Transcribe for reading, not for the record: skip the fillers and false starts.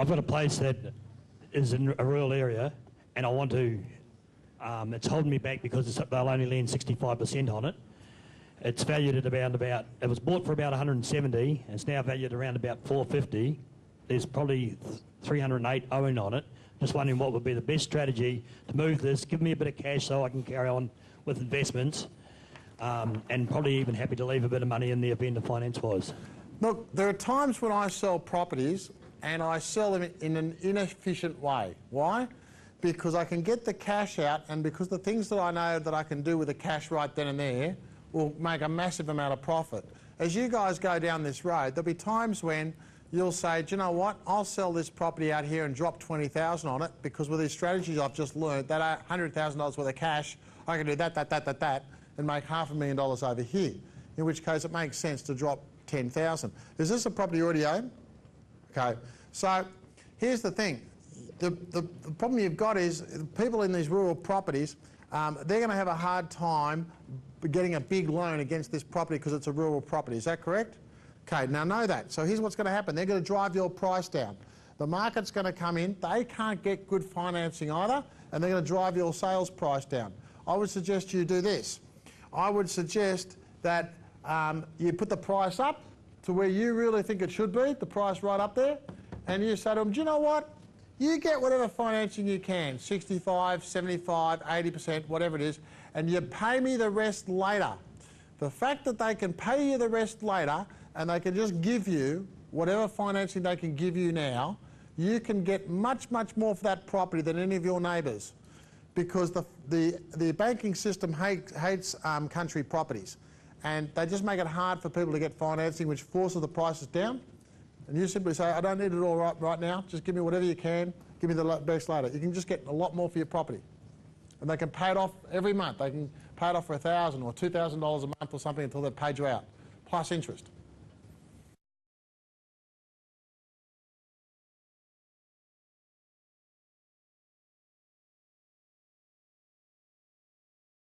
I've got a place that is in a rural area, and I want to. It's holding me back because they'll only lend 65% on it. It's valued at around about. It was bought for about 170. It's now valued around about 450. There's probably 308 owing on it. Just wondering what would be the best strategy to move this. Give me a bit of cash so I can carry on with investments, and probably even happy to leave a bit of money in there vendor finance-wise. Look, there are times when I sell properties and I sell them in an inefficient way. Why? Because I can get the cash out, and because the things that I know that I can do with the cash right then and there will make a massive amount of profit. As you guys go down this road, there'll be times when you'll say, do you know what, I'll sell this property out here and drop 20,000 on it, because with these strategies I've just learned, that $100,000 worth of cash, I can do that, and make $500,000 over here, in which case it makes sense to drop 10,000. Is this a property you already own? Okay, so here's the thing. The problem you've got is people in these rural properties, they're going to have a hard time getting a big loan against this property because it's a rural property. Is that correct? Okay, now know that. So here's what's going to happen. They're going to drive your price down. The market's going to come in. They can't get good financing either, and they're going to drive your sales price down. I would suggest you do this. I would suggest that you put the price up to where you really think it should be, the price right up there, and you say to them, do you know what? You get whatever financing you can, 65, 75, 80%, whatever it is, and you pay me the rest later. The fact that they can pay you the rest later and they can just give you whatever financing they can give you now, you can get much, much more for that property than any of your neighbours, because the banking system hates country properties, and they just make it hard for people to get financing, which forces the prices down. And you simply say, I don't need it all right now, just give me whatever you can, give me the best later. You can just get a lot more for your property. And they can pay it off every month. They can pay it off for $1,000 or $2,000 a month or something until they've paid you out, plus interest.